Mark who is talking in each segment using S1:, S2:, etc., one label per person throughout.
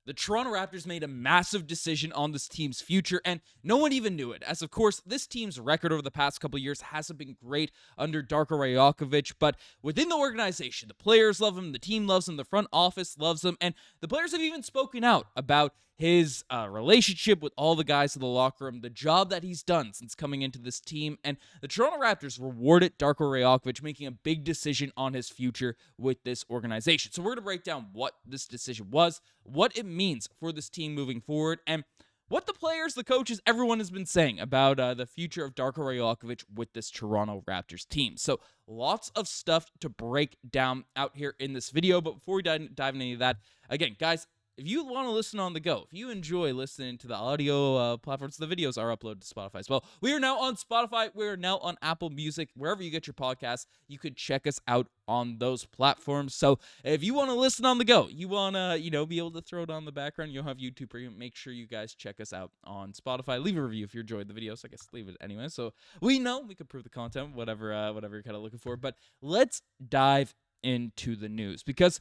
S1: The Toronto Raptors made a massive decision on this team's future, and no one even knew it, as of course, this team's record over the past couple years hasn't been great under Darko Rajakovic, but within the organization, the players love him, the team loves him, the front office loves him, and the players have even spoken out about his relationship with all the guys in the locker room, the job that he's done since coming into this team, and the Toronto Raptors rewarded Darko Rajakovic making a big decision on his future with this organization. So we're going to break down what this decision was, what it means for this team moving forward, and what the players, the coaches, everyone has been saying about the future of Darko Rajakovic with this Toronto Raptors team. So lots of stuff to break down out here in this video, but before we dive into any of that, again, guys, if you want to listen on the go, if you enjoy listening to the audio platforms, the videos are uploaded to Spotify as well. We are now on Spotify. We are now on Apple Music. Wherever you get your podcasts, you could check us out on those platforms. So if you want to listen on the go, you want to, be able to throw it on the background, you'll have YouTube Premium. Make sure you guys check us out on Spotify. Leave a review if you enjoyed the video. So I guess leave it anyway. So we know we can improve the content, whatever you're kind of looking for. But let's dive into the news, because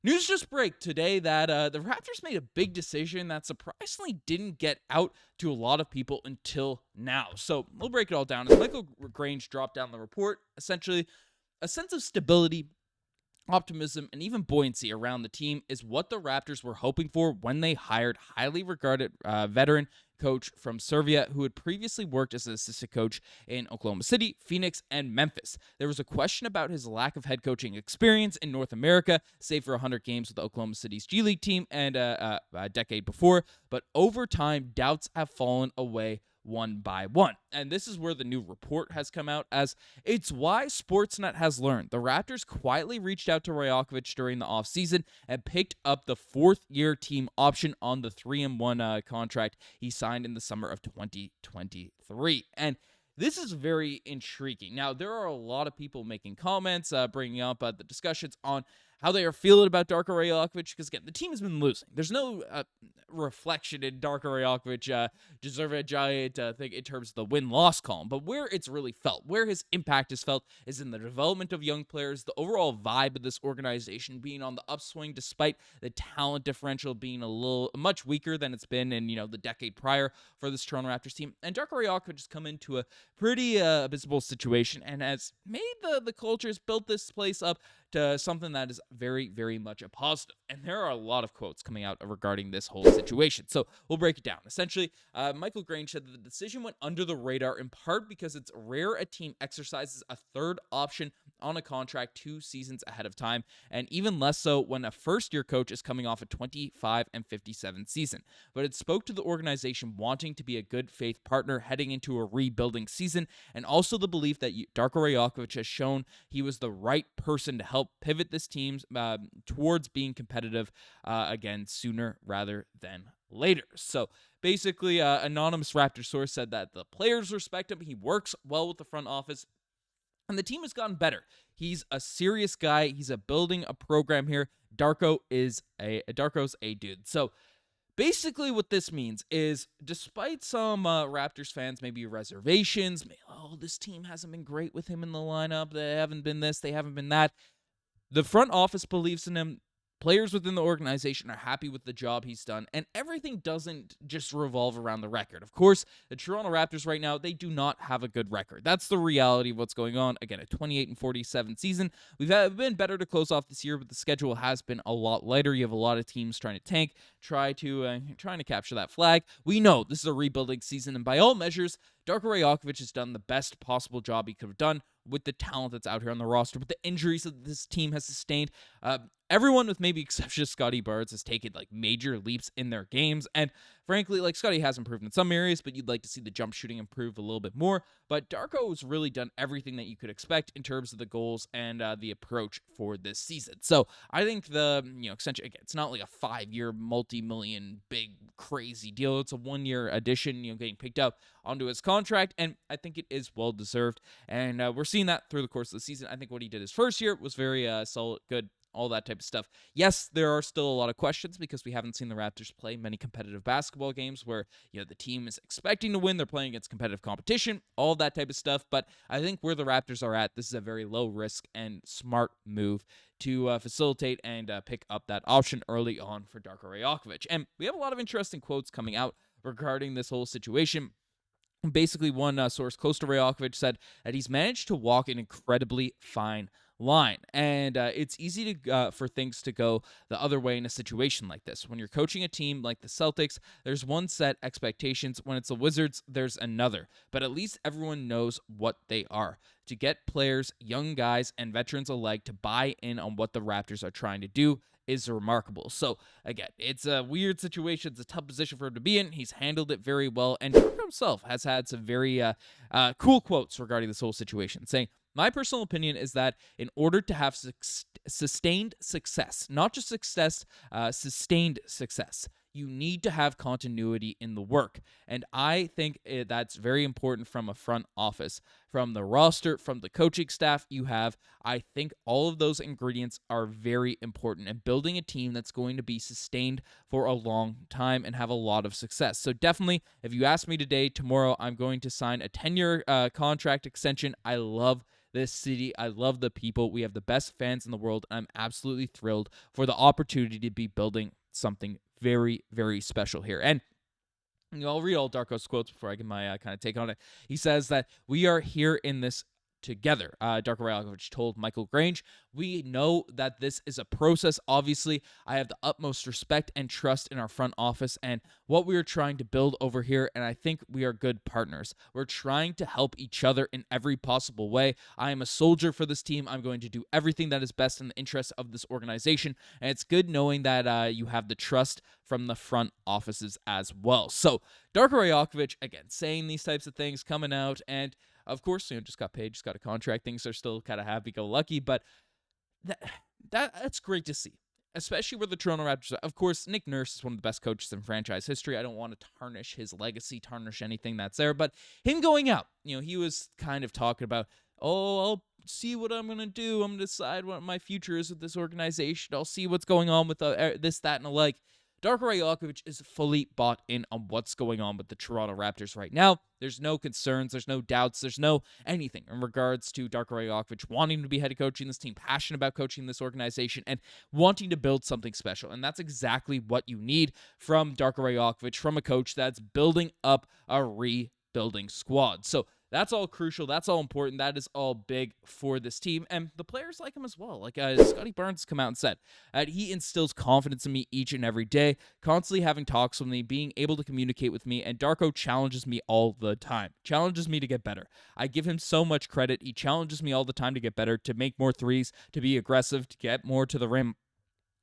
S1: news just broke today that the Raptors made a big decision that surprisingly didn't get out to a lot of people until now. So we'll break it all down. As Michael Grange dropped down the report, essentially, a sense of stability, optimism, and even buoyancy around the team is what the Raptors were hoping for when they hired highly regarded veteran coach from Serbia who had previously worked as an assistant coach in Oklahoma City, Phoenix, and Memphis. There was a question about his lack of head coaching experience in North America, save for 100 games with Oklahoma City's G League team and a decade before, but over time, doubts have fallen away one by one. And this is where the new report has come out, as it's why Sportsnet has learned. The Raptors quietly reached out to Rajakovic during the offseason and picked up the fourth-year team option on the 3-1 contract he signed in the summer of 2023. And this is very intriguing. Now, there are a lot of people making comments, bringing up the discussions on how they are feeling about Darko Rajakovic, because, again, the team has been losing. There's no reflection in Darko Rajakovic deserving a giant thing in terms of the win-loss column, but where it's really felt, where his impact is felt, is in the development of young players, the overall vibe of this organization being on the upswing, despite the talent differential being much weaker than it's been in, the decade prior for this Toronto Raptors team. And Darko Rajakovic has come into a pretty abysmal situation and has made the culture, has built this place up to something that is very, very much a positive. And there are a lot of quotes coming out regarding this whole situation. So we'll break it down. Essentially, Michael Grange said that the decision went under the radar in part because it's rare a team exercises a third option on a contract 2 seasons ahead of time, and even less so when a first-year coach is coming off a 25-57 season. But it spoke to the organization wanting to be a good faith partner heading into a rebuilding season, and also the belief that Darko Rajakovic has shown he was the right person to help pivot this team towards being competitive again sooner rather than later. So basically, anonymous Raptor source said that the players respect him. He works well with the front office, and the team has gotten better. He's a serious guy. He's building a program here. Darko's a dude. So basically what this means is, despite some Raptors fans maybe reservations, this team hasn't been great with him in the lineup, they haven't been this, they haven't been that, the front office believes in him. Players within the organization are happy with the job he's done, and everything doesn't just revolve around the record. Of course, the Toronto Raptors right now, they do not have a good record. That's the reality of what's going on. Again, a 28-47 season. We've been better to close off this year, but the schedule has been a lot lighter. You have a lot of teams trying to tank, trying to capture that flag. We know this is a rebuilding season, and by all measures, Darko Rajakovic has done the best possible job he could have done with the talent that's out here on the roster, with the injuries that this team has sustained. Everyone, with maybe exception of Scottie Barnes, has taken major leaps in their games, and frankly, Scottie has improved in some areas, but you'd like to see the jump shooting improve a little bit more. But Darko has really done everything that you could expect in terms of the goals and the approach for this season. So I think the extension, again, it's not like a 5-year multi-million big crazy deal. It's a 1-year addition, getting picked up onto his contract, and I think it is well deserved. And we're seeing that through the course of the season. I think what he did his first year was very solid, good. all that type of stuff. Yes, there are still a lot of questions because we haven't seen the Raptors play many competitive basketball games where, the team is expecting to win. They're playing against competitive competition, all that type of stuff. But I think where the Raptors are at, this is a very low risk and smart move to facilitate and pick up that option early on for Darko Rajakovic. And we have a lot of interesting quotes coming out regarding this whole situation. Basically, one source close to Rajakovic said that he's managed to walk an incredibly fine line, and it's easy to for things to go the other way in a situation like this. When you're coaching a team like the Celtics, there's one set expectations. When it's the Wizards, there's another, but at least everyone knows what they are. To get players, young guys, and veterans alike to buy in on what the Raptors are trying to do is remarkable. So again, it's a weird situation. It's a tough position for him to be in. He's handled it very well, and Darko himself has had some very cool quotes regarding this whole situation, saying, "My personal opinion is that in order to have sustained success, not just success, sustained success, you need to have continuity in the work." And I think that's very important from a front office, from the roster, from the coaching staff. I think all of those ingredients are very important in building a team that's going to be sustained for a long time and have a lot of success. So definitely, if you ask me today, tomorrow, I'm going to sign a 10-year contract extension. I love this city. I love the people. We have the best fans in the world. I'm absolutely thrilled for the opportunity to be building something very, very special here. And I'll read all Darko's quotes before I give my kind of take on it. He says that we are here in this together. Darko Rajakovic told Michael Grange, "We know that this is a process. Obviously, I have the utmost respect and trust in our front office and what we are trying to build over here, and I think we are good partners. We're trying to help each other in every possible way. I am a soldier for this team. I'm going to do everything that is best in the interest of this organization, and it's good knowing that you have the trust from the front offices as well." So Darko Rajakovic, again, saying these types of things, coming out, and of course, just got paid, just got a contract. Things are still kind of happy-go-lucky, but that's great to see, especially with the Toronto Raptors. Of course, Nick Nurse is one of the best coaches in franchise history. I don't want to tarnish his legacy, tarnish anything that's there, but him going out, he was kind of talking about, I'll see what I'm going to do. I'm going to decide what my future is with this organization. I'll see what's going on with this, that, and the like. Darko Rajakovic is fully bought in on what's going on with the Toronto Raptors right now. There's no concerns, there's no doubts, there's no anything in regards to Darko Rajakovic wanting to be head coaching this team, passionate about coaching this organization, and wanting to build something special. And that's exactly what you need from Darko Rajakovic, from a coach that's building up a rebuilding squad. So that's all crucial. That's all important. That is all big for this team. And the players like him as well. Like Scottie Barnes has come out and said he instills confidence in me each and every day, constantly having talks with me, being able to communicate with me. And Darko challenges me all the time, challenges me to get better. I give him so much credit. He challenges me all the time to get better, to make more threes, to be aggressive, to get more to the rim.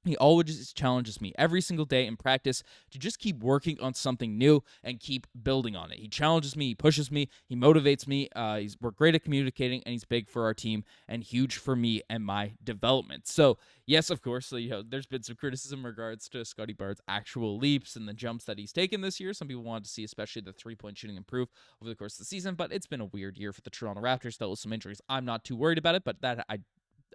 S1: He always challenges me every single day in practice to just keep working on something new and keep building on it. He challenges me, he pushes me, he motivates me. We're great at communicating, and he's big for our team and huge for me and my development. So, yes, of course, there's been some criticism in regards to Scottie Barnes' actual leaps and the jumps that he's taken this year. Some people wanted to see especially the three-point shooting improve over the course of the season, but it's been a weird year for the Toronto Raptors. Dealt with some injuries. I'm not too worried about it, but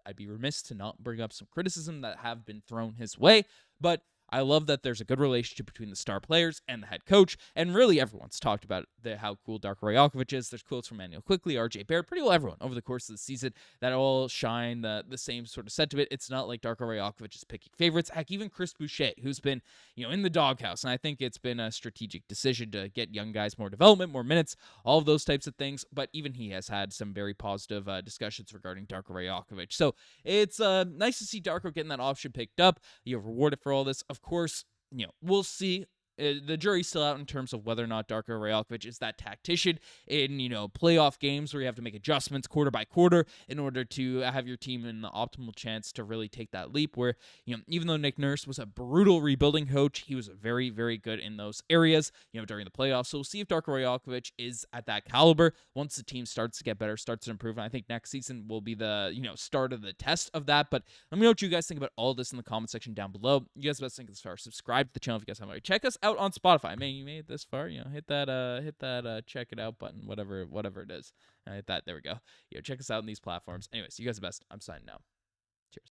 S1: I'd be remiss to not bring up some criticism that have been thrown his way. But I love that there's a good relationship between the star players and the head coach, and really everyone's talked about how cool Darko Rajakovic is. There's quotes from Immanuel Quickley, RJ Barrett, pretty well everyone over the course of the season that all shine the same sort of sentiment. It's not like Darko Rajakovic is picking favorites. Heck, even Chris Boucher, who's been in the doghouse, and I think it's been a strategic decision to get young guys more development, more minutes, all of those types of things. But even he has had some very positive discussions regarding Darko Rajakovic. So it's nice to see Darko getting that option picked up. You're rewarded for all this. Of course, we'll see. The jury's still out in terms of whether or not Darko Rajakovic is that tactician in, playoff games where you have to make adjustments quarter by quarter in order to have your team in the optimal chance to really take that leap where, even though Nick Nurse was a brutal rebuilding coach, he was very, very good in those areas, during the playoffs. So we'll see if Darko Rajakovic is at that caliber once the team starts to get better, starts to improve. And I think next season will be the, start of the test of that. But let me know what you guys think about all this in the comment section down below. You guys best think this far. Subscribe to the channel if you guys haven't already. Check us out on Spotify. Man, you made it this far, hit that check it out button, whatever it is. Hit that. There we go. Check us out on these platforms. Anyways, you guys are the best. I'm signing out.